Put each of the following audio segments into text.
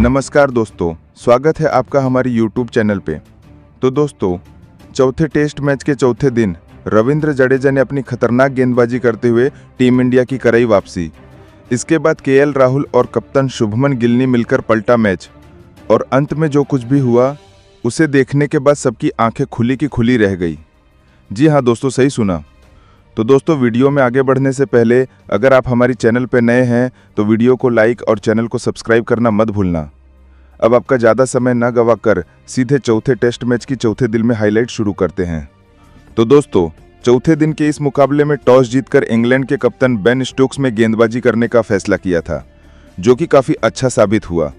नमस्कार दोस्तों, स्वागत है आपका हमारी YouTube चैनल पे। तो दोस्तों, चौथे टेस्ट मैच के चौथे दिन रविंद्र जडेजा ने अपनी खतरनाक गेंदबाजी करते हुए टीम इंडिया की कराई वापसी। इसके बाद केएल राहुल और कप्तान शुभमन गिल ने मिलकर पलटा मैच और अंत में जो कुछ भी हुआ उसे देखने के बाद सबकी आंखें खुली की खुली रह गई। जी हाँ दोस्तों, सही सुना। तो दोस्तों, वीडियो में आगे बढ़ने से पहले अगर आप हमारी चैनल पर नए हैं तो वीडियो को लाइक और चैनल को सब्सक्राइब करना मत भूलना। अब आपका ज़्यादा समय न गवाकर सीधे चौथे टेस्ट मैच की चौथे दिन में हाईलाइट शुरू करते हैं। तो दोस्तों, चौथे दिन के इस मुकाबले में टॉस जीतकर इंग्लैंड के कप्तान बेन स्टोक्स में गेंदबाजी करने का फैसला किया था, जो कि काफ़ी अच्छा साबित हुआ।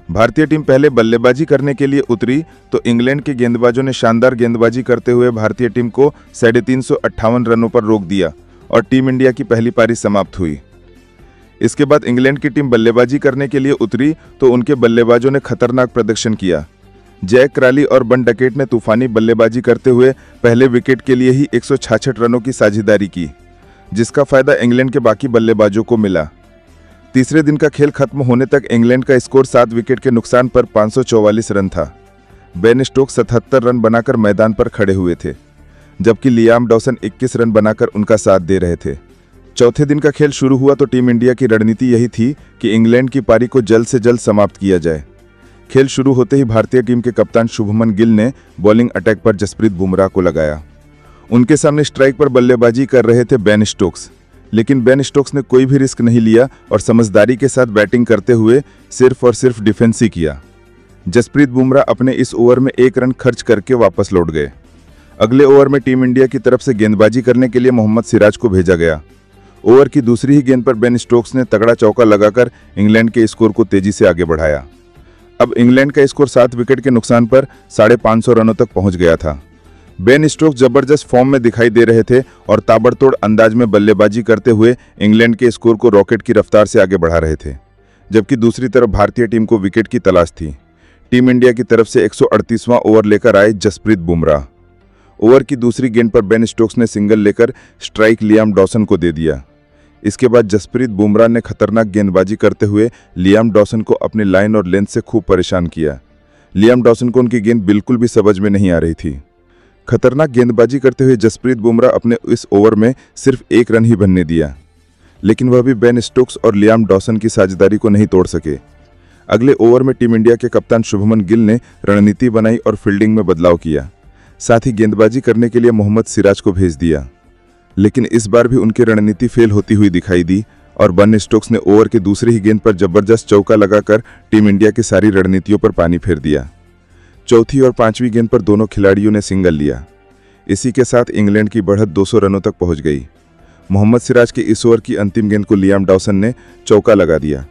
भारतीय टीम पहले बल्लेबाजी करने के लिए उतरी तो इंग्लैंड के गेंदबाजों ने शानदार गेंदबाजी करते हुए भारतीय टीम को 358 रनों पर रोक दिया और टीम इंडिया की पहली पारी समाप्त हुई। इसके बाद इंग्लैंड की टीम बल्लेबाजी करने के लिए उतरी तो उनके बल्लेबाजों ने खतरनाक प्रदर्शन किया। जैक क्राली और बन डकेट ने तूफानी बल्लेबाजी करते हुए पहले विकेट के लिए ही 166 रनों की साझेदारी की, जिसका फायदा इंग्लैंड के बाकी बल्लेबाजों को मिला। तीसरे दिन का खेल खत्म होने तक इंग्लैंड का स्कोर 7 विकेट के नुकसान पर 544 रन था। बेन स्टोक्स 77 रन बनाकर मैदान पर खड़े हुए थे, जबकि लियाम डॉसन 21 रन बनाकर उनका साथ दे रहे थे। चौथे दिन का खेल शुरू हुआ तो टीम इंडिया की रणनीति यही थी कि इंग्लैंड की पारी को जल्द से जल्द समाप्त किया जाए। खेल शुरू होते ही भारतीय टीम के कप्तान शुभमन गिल ने बॉलिंग अटैक पर जसप्रीत बुमराह को लगाया। उनके सामने स्ट्राइक पर बल्लेबाजी कर रहे थे बेन स्टोक्स, लेकिन बेन स्टोक्स ने कोई भी रिस्क नहीं लिया और समझदारी के साथ बैटिंग करते हुए सिर्फ और सिर्फ डिफेंस ही किया। जसप्रीत बुमराह अपने इस ओवर में 1 रन खर्च करके वापस लौट गए। अगले ओवर में टीम इंडिया की तरफ से गेंदबाजी करने के लिए मोहम्मद सिराज को भेजा गया। ओवर की दूसरी ही गेंद पर बेन स्टोक्स ने तगड़ा चौका लगाकर इंग्लैंड के स्कोर को तेजी से आगे बढ़ाया। अब इंग्लैंड का स्कोर 7 विकेट के नुकसान पर 550 रनों तक पहुंच गया था। बेन स्टोक्स जबरदस्त फॉर्म में दिखाई दे रहे थे और ताबड़तोड़ अंदाज में बल्लेबाजी करते हुए इंग्लैंड के स्कोर को रॉकेट की रफ्तार से आगे बढ़ा रहे थे, जबकि दूसरी तरफ भारतीय टीम को विकेट की तलाश थी। टीम इंडिया की तरफ से 138वां ओवर लेकर आए जसप्रीत बुमराह। ओवर की दूसरी गेंद पर बेन स्टोक्स ने सिंगल लेकर स्ट्राइक लियाम डॉसन को दे दिया। इसके बाद जसप्रीत बुमराह ने खतरनाक गेंदबाजी करते हुए लियाम डॉसन को अपने लाइन और लेंथ से खूब परेशान किया। लियाम डॉसन को उनकी गेंद बिल्कुल भी समझ में नहीं आ रही थी। खतरनाक गेंदबाजी करते हुए जसप्रीत बुमराह अपने इस ओवर में सिर्फ 1 रन ही बनने दिया, लेकिन वह भी बेन स्टोक्स और लियाम डॉसन की साझेदारी को नहीं तोड़ सके। अगले ओवर में टीम इंडिया के कप्तान शुभमन गिल ने रणनीति बनाई और फील्डिंग में बदलाव किया, साथ ही गेंदबाजी करने के लिए मोहम्मद सिराज को भेज दिया। लेकिन इस बार भी उनकी रणनीति फेल होती हुई दिखाई दी और बेन स्टोक्स ने ओवर की दूसरी ही गेंद पर जबरदस्त चौका लगाकर टीम इंडिया की सारी रणनीतियों पर पानी फेर दिया। चौथी और 5वीं गेंद पर दोनों खिलाड़ियों ने सिंगल लिया। इसी के साथ इंग्लैंड की बढ़त 200 रनों तक पहुंच गई। मोहम्मद सिराज के इस ओवर की अंतिम गेंद को लियाम डॉसन ने चौका लगा दिया।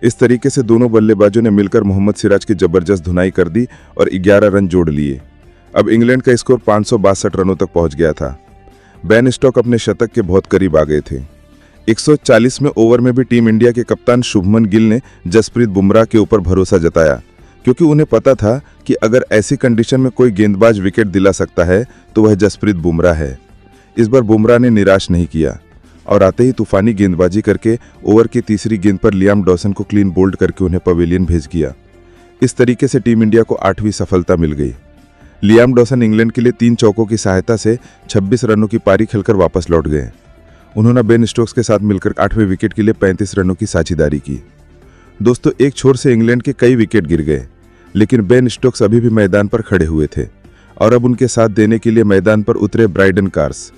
इस तरीके से दोनों बल्लेबाजों ने मिलकर मोहम्मद सिराज की जबरदस्त धुनाई कर दी और 11 रन जोड़ लिए। अब इंग्लैंड का स्कोर 562 रनों तक पहुंच गया था। बेन स्टोक्स अपने शतक के बहुत करीब आ गए थे। 140वें ओवर में भी टीम इंडिया के कप्तान शुभमन गिल ने जसप्रीत बुमराह के ऊपर भरोसा जताया, क्योंकि उन्हें पता था कि अगर ऐसी कंडीशन में कोई गेंदबाज विकेट दिला सकता है तो वह जसप्रीत बुमराह है। इस बार बुमराह ने निराश नहीं किया और आते ही तूफानी गेंदबाजी करके ओवर की तीसरी गेंद पर लियाम डॉसन को क्लीन बोल्ड करके उन्हें पवेलियन भेज दिया। इस तरीके से टीम इंडिया को 8वीं सफलता मिल गई। लियाम डॉसन इंग्लैंड के लिए 3 चौकों की सहायता से 26 रनों की पारी खेलकर वापस लौट गए। उन्होंने बेन स्टोक्स के साथ मिलकर 8वें विकेट के लिए 35 रनों की साझेदारी की। दोस्तों, एक छोर से इंग्लैंड के कई विकेट गिर गए, लेकिन बेन स्टोक्स अभी भी मैदान पर खड़े हुए थे और अब उनके साथ देने के लिए मैदान पर उतरे ब्राइडन कार्स।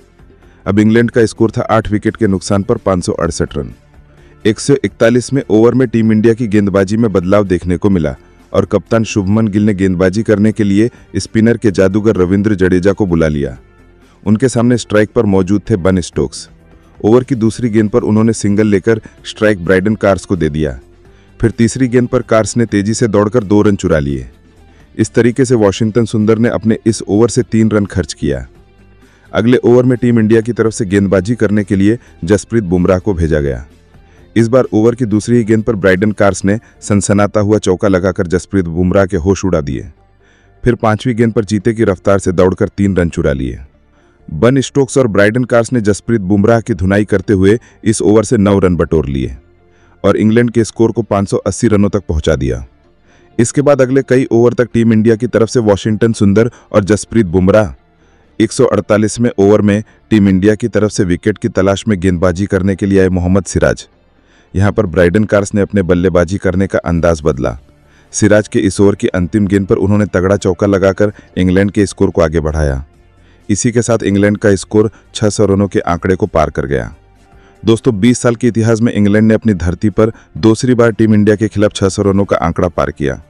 अब इंग्लैंड का स्कोर था 8 विकेट के नुकसान पर 568 रन। 141वें ओवर में टीम इंडिया की गेंदबाजी में बदलाव देखने को मिला और कप्तान शुभमन गिल ने गेंदबाजी करने के लिए स्पिनर के जादूगर रविंद्र जडेजा को बुला लिया। उनके सामने स्ट्राइक पर मौजूद थे बेन स्टोक्स। ओवर की दूसरी गेंद पर उन्होंने सिंगल लेकर स्ट्राइक ब्राइडन कार्स को दे दिया। फिर तीसरी गेंद पर कार्स ने तेजी से दौड़कर 2 रन चुरा लिए। इस तरीके से वॉशिंगटन सुंदर ने अपने इस ओवर से 3 रन खर्च किया। अगले ओवर में टीम इंडिया की तरफ से गेंदबाजी करने के लिए जसप्रीत बुमराह को भेजा गया। इस बार ओवर की दूसरी ही गेंद पर ब्राइडन कार्स ने सनसनाता हुआ चौका लगाकर जसप्रीत बुमराह के होश उड़ा दिए। फिर 5वीं गेंद पर चीते की रफ्तार से दौड़कर 3 रन चुरा लिए। बेन स्टोक्स और ब्राइडन कार्स ने जसप्रीत बुमराह की धुनाई करते हुए इस ओवर से 9 रन बटोर लिए और इंग्लैंड के स्कोर को 580 रनों तक पहुंचा दिया। इसके बाद अगले कई ओवर तक टीम इंडिया की तरफ से वाशिंगटन सुंदर और जसप्रीत बुमराह 148वें ओवर में टीम इंडिया की तरफ से विकेट की तलाश में गेंदबाजी करने के लिए आए मोहम्मद सिराज। यहां पर ब्राइडन कार्स ने अपने बल्लेबाजी करने का अंदाज बदला। सिराज के इस ओवर की अंतिम गेंद पर उन्होंने तगड़ा चौका लगाकर इंग्लैंड के स्कोर को आगे बढ़ाया। इसी के साथ इंग्लैंड का स्कोर 600 रनों के आंकड़े को पार कर गया। दोस्तों, 20 साल के इतिहास में इंग्लैंड ने अपनी धरती पर दूसरी बार टीम इंडिया के खिलाफ 600 रनों का आंकड़ा पार किया।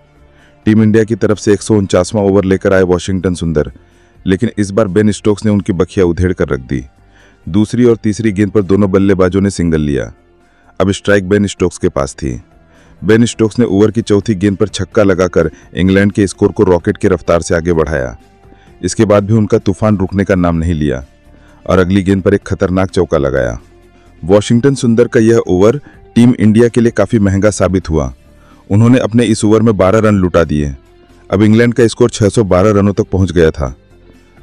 टीम इंडिया की तरफ से 149वां ओवर लेकर आए वाशिंगटन सुंदर, लेकिन इस बार बेन स्टोक्स ने उनकी बखिया उधेड़ कर रख दी। दूसरी और तीसरी गेंद पर दोनों बल्लेबाजों ने सिंगल लिया। अब स्ट्राइक बेन स्टोक्स के पास थी। बेन स्टोक्स ने ओवर की चौथी गेंद पर छक्का लगाकर इंग्लैंड के स्कोर को रॉकेट की रफ्तार से आगे बढ़ाया। इसके बाद भी उनका तूफान रुकने का नाम नहीं लिया और अगली गेंद पर एक खतरनाक चौका लगाया। वाशिंगटन सुंदर का यह ओवर टीम इंडिया के लिए काफी महंगा साबित हुआ। उन्होंने अपने इस ओवर में 12 रन लुटा दिए। अब इंग्लैंड का स्कोर 612 रनों तक पहुंच गया था।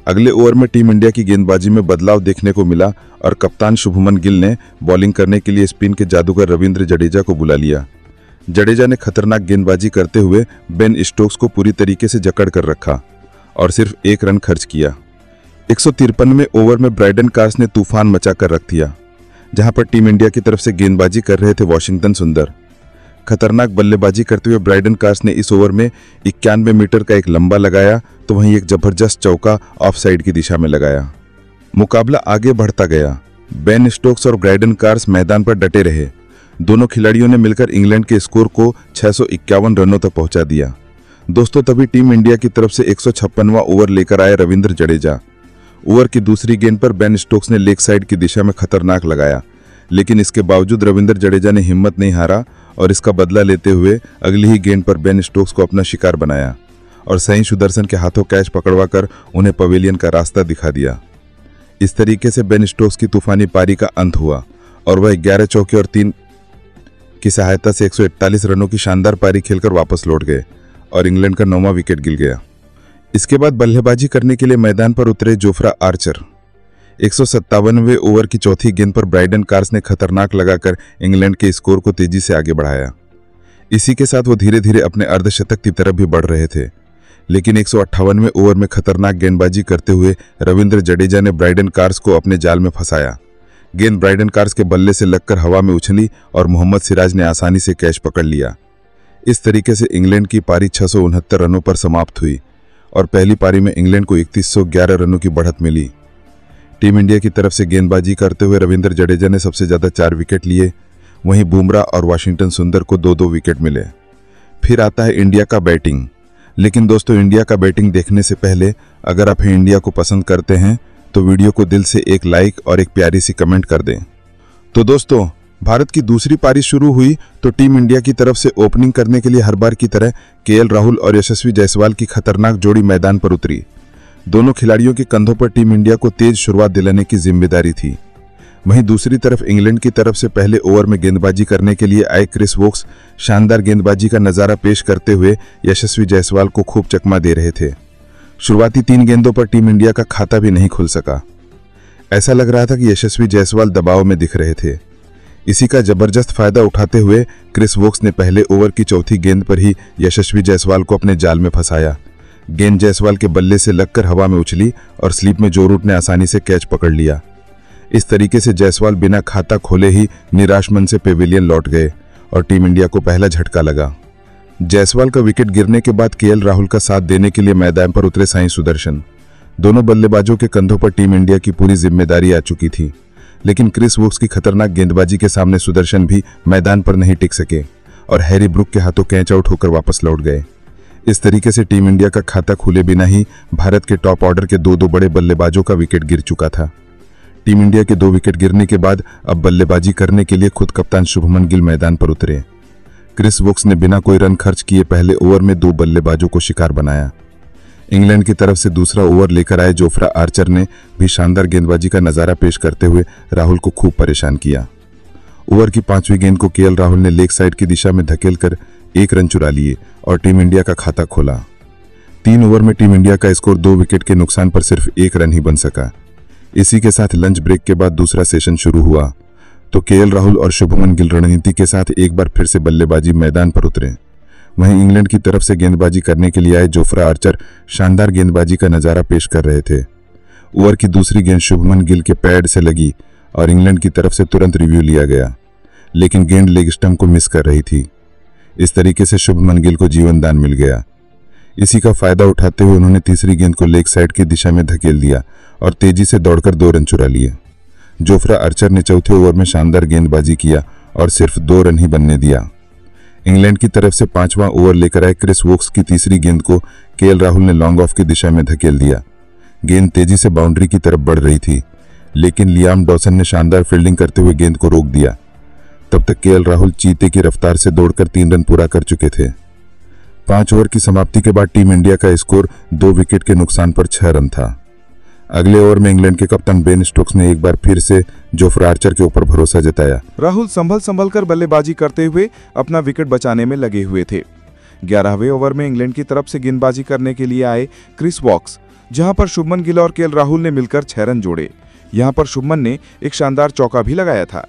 अगले ओवर में टीम इंडिया की गेंदबाजी में बदलाव देखने को मिला और कप्तान शुभमन गिल ने बॉलिंग करने के लिए स्पिन के जादूगर रविंद्र जडेजा को बुला लिया। जडेजा ने खतरनाक गेंदबाजी करते हुए बेन स्टोक्स को पूरी तरीके से जकड़ कर रखा और सिर्फ 1 रन खर्च किया। 153वें ओवर में ब्राइडन कार्स ने तूफान मचा कर रख दिया, जहां पर टीम इंडिया की तरफ से गेंदबाजी कर रहे थे वाशिंगटन सुंदर। खतरनाक बल्लेबाजी करते हुए ब्राइडन कार्स ने इस ओवर में 91 मीटर का एक लंबा लगाया तो वहीं एक जबरदस्त चौका ऑफ साइड की दिशा में लगाया। मुकाबला आगे बढ़ता गया। बेन स्टोक्स और ब्राइडन कार्स मैदान पर डटे रहे। दोनों खिलाड़ियों ने मिलकर इंग्लैंड के स्कोर को 651 रनों तक पहुंचा दिया। दोस्तों, तभी टीम इंडिया की तरफ से 156वां ओवर लेकर आए रविंद्र जडेजा। ओवर की दूसरी गेंद पर बेन स्टोक्स ने लेग साइड की दिशा में खतरनाक लगाया, लेकिन इसके बावजूद रविंद्र जडेजा ने हिम्मत नहीं हारा और इसका बदला लेते हुए अगली ही गेंद पर बेन स्टोक्स को अपना शिकार बनाया और सही सुदर्शन के हाथों कैच पकड़वाकर उन्हें पवेलियन का रास्ता दिखा दिया। इस तरीके से बेन स्टोक्स की तूफानी पारी का अंत हुआ और वह 11 चौके और 3 की सहायता से 141 रनों की शानदार पारी खेलकर वापस लौट गए और इंग्लैंड का 9वां विकेट गिर गया। इसके बाद बल्लेबाजी करने के लिए मैदान पर उतरे जोफ्रा आर्चर। 157वें ओवर की चौथी गेंद पर ब्राइडन कार्स ने खतरनाक लगाकर इंग्लैंड के स्कोर को तेजी से आगे बढ़ाया। इसी के साथ वो धीरे धीरे अपने अर्धशतक की तरफ भी बढ़ रहे थे, लेकिन 158वें ओवर में खतरनाक गेंदबाजी करते हुए रविंद्र जडेजा ने ब्राइडन कार्स को अपने जाल में फंसाया। गेंद ब्राइडन कार्स के बल्ले से लगकर हवा में उछली और मोहम्मद सिराज ने आसानी से कैच पकड़ लिया। इस तरीके से इंग्लैंड की पारी 669 रनों पर समाप्त हुई और पहली पारी में इंग्लैंड को 3111 रनों की बढ़त मिली। टीम इंडिया की तरफ से गेंदबाजी करते हुए रविंद्र जडेजा ने सबसे ज्यादा 4 विकेट लिए, वहीं बुमराह और वाशिंगटन सुंदर को 2-2 विकेट मिले। फिर आता है इंडिया का बैटिंग। लेकिन दोस्तों, इंडिया का बैटिंग देखने से पहले अगर आप इंडिया को पसंद करते हैं तो वीडियो को दिल से एक लाइक और एक प्यारी सी कमेंट कर दें। तो दोस्तों, भारत की दूसरी पारी शुरू हुई तो टीम इंडिया की तरफ से ओपनिंग करने के लिए हर बार की तरह केएल राहुल और यशस्वी जायसवाल की खतरनाक जोड़ी मैदान पर उतरी। दोनों खिलाड़ियों के कंधों पर टीम इंडिया को तेज शुरुआत दिलाने की जिम्मेदारी थी। वहीं दूसरी तरफ इंग्लैंड की तरफ से पहले ओवर में गेंदबाजी करने के लिए आए क्रिस वोक्स शानदार गेंदबाजी का नजारा पेश करते हुए यशस्वी जायसवाल को खूब चकमा दे रहे थे। शुरुआती 3 गेंदों पर टीम इंडिया का खाता भी नहीं खुल सका। ऐसा लग रहा था कि यशस्वी जायसवाल दबाव में दिख रहे थे। इसी का जबरदस्त फायदा उठाते हुए क्रिस वोक्स ने पहले ओवर की चौथी गेंद पर ही यशस्वी जायसवाल को अपने जाल में फंसाया। गेंद जायसवाल के बल्ले से लगकर हवा में उछली और स्लीप में जो रूट ने आसानी से कैच पकड़ लिया। इस तरीके से जायसवाल बिना खाता खोले ही निराश मन से पेविलियन लौट गए और टीम इंडिया को पहला झटका लगा। जायसवाल का विकेट गिरने के बाद केएल राहुल का साथ देने के लिए मैदान पर उतरे साई सुदर्शन। दोनों बल्लेबाजों के कंधों पर टीम इंडिया की पूरी जिम्मेदारी आ चुकी थी, लेकिन क्रिस वोक्स की खतरनाक गेंदबाजी के सामने सुदर्शन भी मैदान पर नहीं टिक सके और हैरी ब्रुक के हाथों कैच आउट होकर वापस लौट गए। इस तरीके से टीम इंडिया का खाता खुले बिना ही भारत के टॉप ऑर्डर के 2-2 बड़े बल्लेबाजों का विकेट गिर चुका था। टीम इंडिया के 2 विकेट गिरने के बाद अब बल्लेबाजी करने के लिए खुद कप्तान शुभमन गिल मैदान पर उतरे। क्रिस वोक्स ने बिना कोई रन खर्च किए पहले ओवर में 2 बल्लेबाजों को शिकार बनाया। इंग्लैंड की तरफ से दूसरा ओवर लेकर आए जोफ्रा आर्चर ने भी शानदार गेंदबाजी का नजारा पेश करते हुए राहुल को खूब परेशान किया। ओवर की 5वीं गेंद को केएल राहुल ने लेग साइड की दिशा में धकेलकर 1 रन चुरा लिए और टीम इंडिया का खाता खोला। 3 ओवर में टीम इंडिया का स्कोर 2 विकेट के नुकसान पर सिर्फ 1 रन ही बन सका। इसी के साथ लंच ब्रेक के बाद दूसरा सेशन शुरू हुआ तो केएल राहुल और शुभमन गिल रणनीति के साथ एक बार फिर से बल्लेबाजी मैदान पर उतरे। वहीं इंग्लैंड की तरफ से गेंदबाजी करने के लिए आए जोफ्रा आर्चर शानदार गेंदबाजी का नजारा पेश कर रहे थे। ओवर की दूसरी गेंद शुभमन गिल के पैड से लगी और इंग्लैंड की तरफ से तुरंत रिव्यू लिया गया, लेकिन गेंद लेग स्टंप को मिस कर रही थी। इस तरीके से शुभमन गिल को जीवन दान मिल गया। इसी का फायदा उठाते हुए उन्होंने तीसरी गेंद को लेग साइड की दिशा में धकेल दिया और तेजी से दौड़कर 2 रन चुरा लिए। जोफ्रा आर्चर ने चौथे ओवर में शानदार गेंदबाजी किया और सिर्फ 2 रन ही बनने दिया। इंग्लैंड की तरफ से 5वां ओवर लेकर आए क्रिस वोक्स की तीसरी गेंद को केएल राहुल ने लॉन्ग ऑफ की दिशा में धकेल दिया। गेंद तेजी से बाउंड्री की तरफ बढ़ रही थी, लेकिन लियाम डॉसन ने शानदार फील्डिंग करते हुए गेंद को रोक दिया। तब तक केएल राहुल चीते की रफ्तार से दौड़कर 3 रन पूरा कर चुके थे। 5 ओवर की समाप्ति के बाद टीम इंडिया का स्कोर 2 विकेट के नुकसान पर 6 रन था। अगले ओवर में इंग्लैंड के कप्तान बेन स्टोक्स ने एक बार फिर से जोफ्रा आर्चर के ऊपर भरोसा जताया। राहुल संभल कर बल्लेबाजी करते हुए अपना विकेट बचाने में लगे हुए थे। 11वें ओवर में इंग्लैंड की तरफ से गेंदबाजी करने के लिए आए क्रिस वॉक्स, जहां पर शुभमन गिल और केएल राहुल ने मिलकर 6 रन जोड़े। यहां पर शुभमन ने एक शानदार चौका भी लगाया था।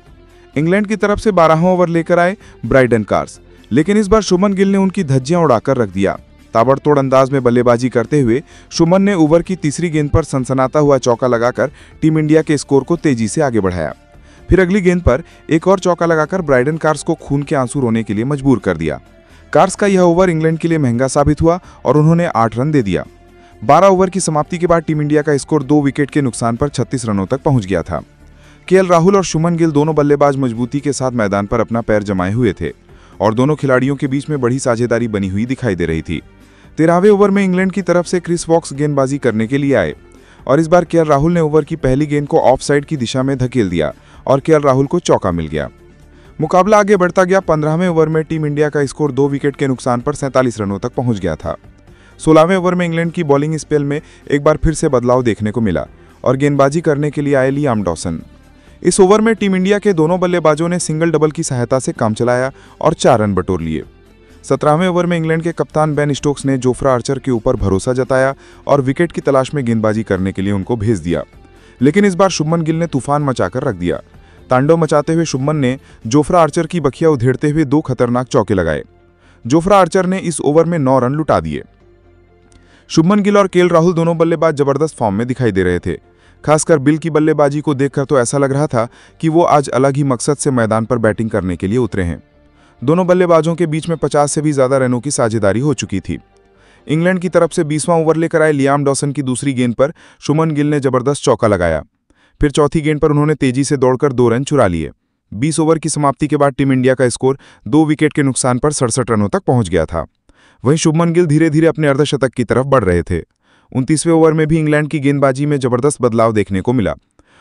इंग्लैंड की तरफ से 12वां ओवर लेकर आए ब्राइडन कार्स, लेकिन इस बार शुभमन गिल ने उनकी धज्जियां उड़ाकर रख दिया। ताबड़तोड़ अंदाज में बल्लेबाजी करते हुए शुभमन ने ओवर की तीसरी गेंद पर सनसनाता हुआ चौका लगाकर टीम इंडिया के स्कोर को तेजी से आगे बढ़ाया। फिर अगली गेंद पर एक और चौका लगाकर ब्राइडन कार्स को खून के आंसू रोने के लिए मजबूर कर दिया। कार्स का यह ओवर इंग्लैंड के लिए महंगा साबित हुआ और उन्होंने 8 रन दे दिया। 12 ओवर की समाप्ति के बाद टीम इंडिया का स्कोर 2 विकेट के नुकसान पर 36 रनों तक पहुंच गया था। केएल राहुल और शुभमन गिल दोनों बल्लेबाज मजबूती के साथ मैदान पर अपना पैर जमाए हुए थे और दोनों खिलाड़ियों के बीच में बड़ी साझेदारी बनी हुई दिखाई दे रही थी। 13वें ओवर में इंग्लैंड की तरफ से क्रिस वॉक्स गेंदबाजी करने के लिए आए और इस बार केएल राहुल ने ओवर की पहली गेंद को ऑफ साइड की दिशा में धकेल दिया और केएल राहुल को चौका मिल गया। मुकाबला आगे बढ़ता गया। 15वें ओवर में टीम इंडिया का स्कोर 2 विकेट के नुकसान पर 47 रनों तक पहुंच गया था। 16वें ओवर में इंग्लैंड की बॉलिंग स्पेल में एक बार फिर से बदलाव देखने को मिला और गेंदबाजी करने के लिए आए लियाम डॉसन। इस ओवर में टीम इंडिया के दोनों बल्लेबाजों ने सिंगल डबल की सहायता से काम चलाया और 4 रन बटोर लिए। 17वें ओवर में इंग्लैंड के कप्तान बेन स्टोक्स ने जोफ्रा आर्चर के ऊपर भरोसा जताया और विकेट की तलाश में गेंदबाजी करने के लिए उनको भेज दिया, लेकिन इस बार शुभमन गिल ने तूफान मचाकर रख दिया। तांडव मचाते हुए शुभमन ने जोफ्रा आर्चर की बखिया उधेड़ते हुए 2 खतरनाक चौके लगाए। जोफ्रा आर्चर ने इस ओवर में 9 रन लुटा दिए। शुभमन गिल और केएल राहुल दोनों बल्लेबाज जबरदस्त फॉर्म में दिखाई दे रहे थे। खासकर बिल की बल्लेबाजी को देखकर तो ऐसा लग रहा था कि वो आज अलग ही मकसद से मैदान पर बैटिंग करने के लिए उतरे हैं। दोनों बल्लेबाजों के बीच में 50 से भी ज्यादा रनों की साझेदारी हो चुकी थी। इंग्लैंड की तरफ से 20वां ओवर लेकर आए लियाम डॉसन की दूसरी गेंद पर शुभमन गिल ने जबरदस्त चौका लगाया। फिर चौथी गेंद पर उन्होंने तेजी से दौड़कर 2 रन चुरा लिए। 20 ओवर की समाप्ति के बाद टीम इंडिया का स्कोर 2 विकेट के नुकसान पर 67 रनों तक पहुंच गया था। वहीं शुभमन गिल धीरे धीरे अपने अर्धशतक की तरफ बढ़ रहे थे। 29वें ओवर में भी इंग्लैंड की गेंदबाजी में जबरदस्त बदलाव देखने को मिला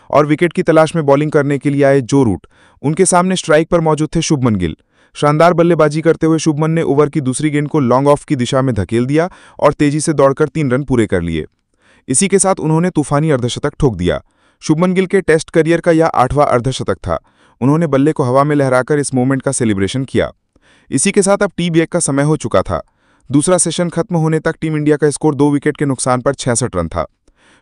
और विकेट की तलाश में बॉलिंग करने के लिए आए जो रूट। उनके सामने स्ट्राइक पर मौजूद थे शुभमन गिल। शानदार बल्लेबाजी करते हुए शुभमन ने ओवर की दूसरी गेंद को लॉन्ग ऑफ की दिशा में धकेल दिया और तेजी से दौड़कर 3 रन पूरे कर लिए। इसी के साथ उन्होंने तूफानी अर्धशतक ठोक दिया। शुभमन गिल के टेस्ट करियर का यह 8वां अर्धशतक था। उन्होंने बल्ले को हवा में लहराकर इस मोमेंट का सेलिब्रेशन किया। इसी के साथ अब टी ब्रेक का समय हो चुका था। दूसरा सेशन खत्म होने तक टीम इंडिया का स्कोर 2 विकेट के नुकसान पर 66 रन था।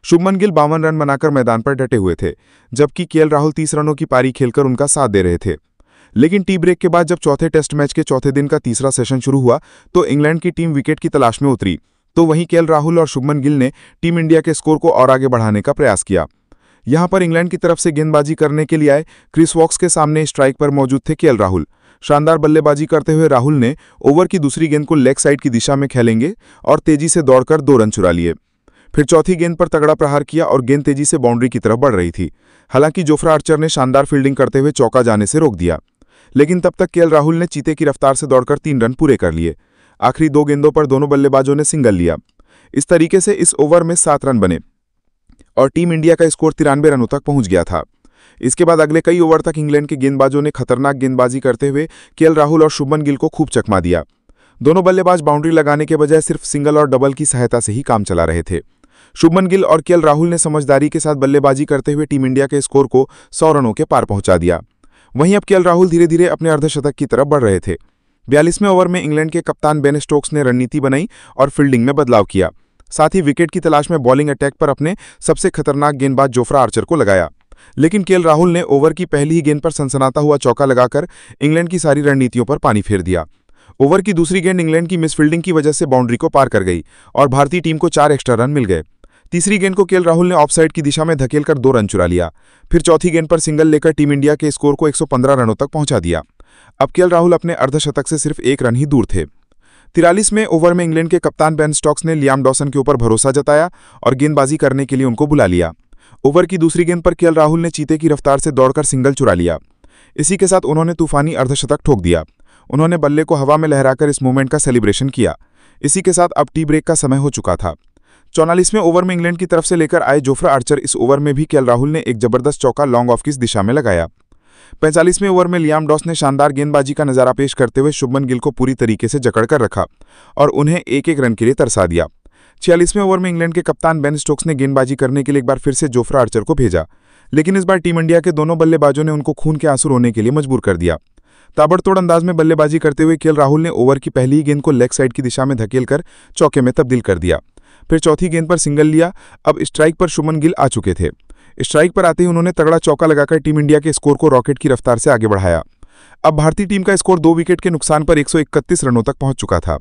शुभमन गिल 52 रन बनाकर मैदान पर डटे हुए थे, जबकि केएल राहुल 30 रनों की पारी खेलकर उनका साथ दे रहे थे। लेकिन टी ब्रेक के बाद जब चौथे टेस्ट मैच के चौथे दिन का तीसरा सेशन शुरू हुआ तो इंग्लैंड की टीम विकेट की तलाश में उतरी, तो वहीं केएल राहुल और शुभमन गिल ने टीम इंडिया के स्कोर को और आगे बढ़ाने का प्रयास किया। यहां पर इंग्लैंड की तरफ से गेंदबाजी करने के लिए आए क्रिस वॉक्स के सामने स्ट्राइक पर मौजूद थे केएल राहुल। शानदार बल्लेबाजी करते हुए राहुल ने ओवर की दूसरी गेंद को लेग साइड की दिशा में खेलेंगे और तेजी से दौड़कर 2 रन चुरा लिए। फिर चौथी गेंद पर तगड़ा प्रहार किया और गेंद तेजी से बाउंड्री की तरफ बढ़ रही थी। हालांकि जोफ्रा आर्चर ने शानदार फील्डिंग करते हुए चौका जाने से रोक दिया, लेकिन तब तक केएल राहुल ने चीते की रफ्तार से दौड़कर 3 रन पूरे कर लिए। आखिरी 2 गेंदों पर दोनों बल्लेबाजों ने सिंगल लिया। इस तरीके से इस ओवर में 7 रन बने और टीम इंडिया का स्कोर 93 रनों तक पहुंच गया था। इसके बाद अगले कई ओवर तक इंग्लैंड के गेंदबाजों ने खतरनाक गेंदबाजी करते हुए केएल राहुल और शुभमन गिल को खूब चकमा दिया। दोनों बल्लेबाज बाउंड्री लगाने के बजाय सिर्फ सिंगल और डबल की सहायता से ही काम चला रहे थे। शुभमन गिल और केएल राहुल ने समझदारी के साथ बल्लेबाजी करते हुए टीम इंडिया के स्कोर को 100 रनों के पार पहुंचा दिया। वहीं अब केएल राहुल धीरे धीरे अपने अर्धशतक की तरफ बढ़ रहे थे। 42वें ओवर में इंग्लैंड के कप्तान बेन स्टोक्स ने रणनीति बनाई और फील्डिंग में बदलाव किया। साथ ही विकेट की तलाश में बॉलिंग अटैक पर अपने सबसे खतरनाक गेंदबाज जोफ्रा आर्चर को लगाया, लेकिन केएल राहुल ने ओवर की पहली ही गेंद पर सनसनाता हुआ चौका लगाकर इंग्लैंड की सारी रणनीतियों पर पानी फेर दिया। ओवर की दूसरी गेंद इंग्लैंड की मिसफील्डिंग की वजह से बाउंड्री को पार कर गई और भारतीय टीम को 4 एक्स्ट्रा रन मिल गए। तीसरी गेंद को केएल राहुल ने ऑफसाइड की दिशा में धकेलकर 2 रन चुरा लिया। फिर चौथी गेंद पर सिंगल लेकर टीम इंडिया के स्कोर को 115 रनों तक पहुंचा दिया। अब केएल राहुल अपने अर्धशतक से सिर्फ 1 रन ही दूर थे। 43वें ओवर में इंग्लैंड के कप्तान बेन स्टोक्स ने लियाम डॉसन के ऊपर भरोसा जताया और गेंदबाजी करने के लिए उनको बुला लिया। ओवर की दूसरी गेंद पर केएल राहुल ने चीते की रफ्तार से दौड़कर सिंगल चुरा लिया। इसी के साथ उन्होंने तूफानी अर्धशतक ठोक दिया। उन्होंने बल्ले को हवा में लहराकर इस मूवमेंट का सेलिब्रेशन किया। इसी के साथ अब टी ब्रेक का समय हो चुका था। 44वें ओवर में इंग्लैंड की तरफ से लेकर आए जोफ्रा आर्चर इस ओवर में भी केएल राहुल ने एक जबरदस्त चौका लॉन्ग ऑफ की दिशा में लगाया। 45वें ओवर में लियाम डॉस ने शानदार गेंदबाजी का नजारा पेश करते हुए शुभमन गिल को पूरी तरीके से जकड़कर रखा और उन्हें 1-1 रन के लिए तरसा दिया। 46वें ओवर में इंग्लैंड के कप्तान बेन स्टोक्स ने गेंदबाजी करने के लिए एक बार फिर से जोफ्रा आर्चर को भेजा, लेकिन इस बार टीम इंडिया के दोनों बल्लेबाजों ने उनको खून के आंसू रोने के लिए मजबूर कर दिया। ताबड़तोड़ अंदाज में बल्लेबाजी करते हुए केएल राहुल ने ओवर की पहली ही गेंद को लेग साइड की दिशा में धकेलकर चौके में तब्दील कर दिया। फिर चौथी गेंद पर सिंगल लिया। अब स्ट्राइक पर शुभमन गिल आ चुके थे। स्ट्राइक पर आते ही उन्होंने तगड़ा चौका लगाकर टीम इंडिया के स्कोर को रॉकेट की रफ्तार से आगे बढ़ाया। अब भारतीय टीम का स्कोर 2 विकेट के नुकसान पर 131 रनों तक पहुंच चुका था।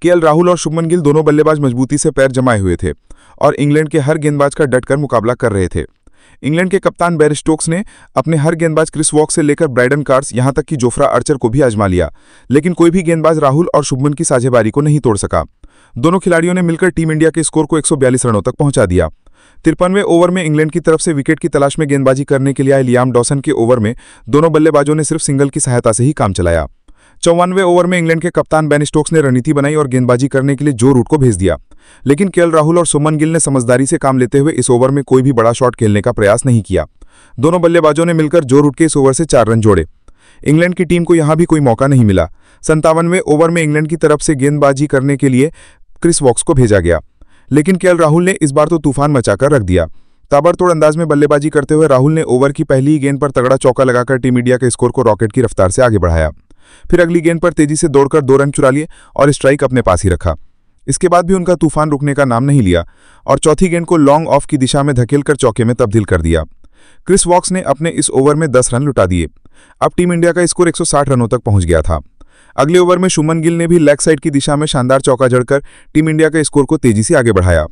केएल राहुल और शुभमन गिल दोनों बल्लेबाज मजबूती से पैर जमाए हुए थे और इंग्लैंड के हर गेंदबाज का डटकर मुकाबला कर रहे थे। इंग्लैंड के कप्तान बेन स्टोक्स ने अपने हर गेंदबाज क्रिस वॉक्स से लेकर ब्राइडन कार्स यहां तक कि जोफ्रा आर्चर को भी आजमा लिया, लेकिन कोई भी गेंदबाज राहुल और शुभमन की साझेदारी को नहीं तोड़ सका। दोनों खिलाड़ियों ने मिलकर टीम इंडिया के स्कोर को 142 रनों तक पहुंचा दिया। 53वें ओवर में इंग्लैंड की तरफ से विकेट की तलाश में गेंदबाजी करने के लिए आए लियाम डॉसन के ओवर में दोनों बल्लेबाजों ने सिर्फ सिंगल की सहायता से ही काम चलाया। 54वें ओवर में इंग्लैंड के कप्तान बेन स्टोक्स ने रणनीति बनाई और गेंदबाजी करने के लिए जो रूट को भेज दिया, लेकिन केएल राहुल और शुभमन गिल ने समझदारी से काम लेते हुए इस ओवर में कोई भी बड़ा शॉट खेलने का प्रयास नहीं किया। दोनों बल्लेबाजों ने मिलकर जो रूट के इस ओवर से 4 रन जोड़े। इंग्लैंड की टीम को यहां भी कोई मौका नहीं मिला। 57वें ओवर में इंग्लैंड की तरफ से गेंदबाजी करने के लिए क्रिस वॉक्स को भेजा गया, लेकिन केएल राहुल ने इस बार तो तूफान मचाकर रख दिया। ताबड़तोड़ अंदाज में बल्लेबाजी करते हुए राहुल ने ओवर की पहली गेंद पर तगड़ा चौका लगाकर टीम इंडिया के स्कोर को रॉकेट की रफ्तार से आगे बढ़ाया। फिर अगली गेंद पर तेजी से दौड़कर 2 रन चुरा लिए और स्ट्राइक अपने पास ही रखा। इसके बाद भी उनका तूफान रुकने का नाम नहीं लिया और चौथी गेंद को लॉन्ग ऑफ की दिशा में धकेलकर चौके में तब्दील कर दिया। क्रिस वॉक्स ने अपने इस ओवर में 10 रन लुटा दिए। अब टीम इंडिया का स्कोर 160 रनों तक पहुंच गया था। अगले ओवर में शुभमन गिल ने भी लेग साइड की दिशा में शानदार चौका जड़कर टीम इंडिया के स्कोर को तेजी से आगे बढ़ाया।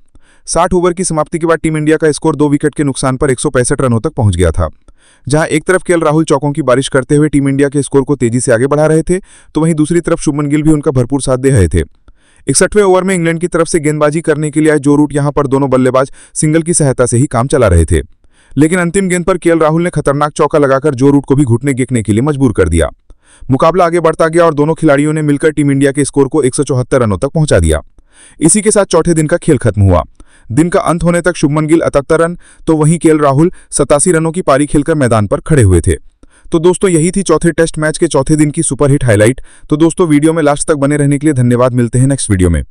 60 ओवर की समाप्ति के बाद टीम इंडिया का स्कोर 2 विकेट के नुकसान पर 165 रनों तक पहुंच गया था। जहां एक तरफ केएल राहुल चौकों की बारिश करते हुए टीम इंडिया के स्कोर को तेजी से आगे बढ़ा रहे थे, तो वहीं दूसरी तरफ शुभमन गिल भी उनका भरपूर साथ दे रहे थे। 61वें ओवर में इंग्लैंड की तरफ से गेंदबाजी करने के लिए आए जो रूट यहां पर दोनों बल्लेबाज सिंगल की सहायता से ही काम चला रहे थे, लेकिन अंतिम गेंद पर केएल राहुल ने खतरनाक चौका लगाकर जो रूट को भी घुटने गिकने के लिए मजबूर कर दिया। मुकाबला आगे बढ़ता गया और दोनों खिलाड़ियों ने मिलकर टीम इंडिया के स्कोर को 174 रनों तक पहुंचा दिया। इसी के साथ चौथे दिन का खेल खत्म हुआ। दिन का अंत होने तक शुभमन गिल 78 रन तो वहीं केएल राहुल 87 रनों की पारी खेलकर मैदान पर खड़े हुए थे। तो दोस्तों यही थी चौथे टेस्ट मैच के चौथे दिन की सुपरहिट हाईलाइट। तो दोस्तों वीडियो में लास्ट तक बने रहने के लिए धन्यवाद। मिलते हैं नेक्स्ट वीडियो में।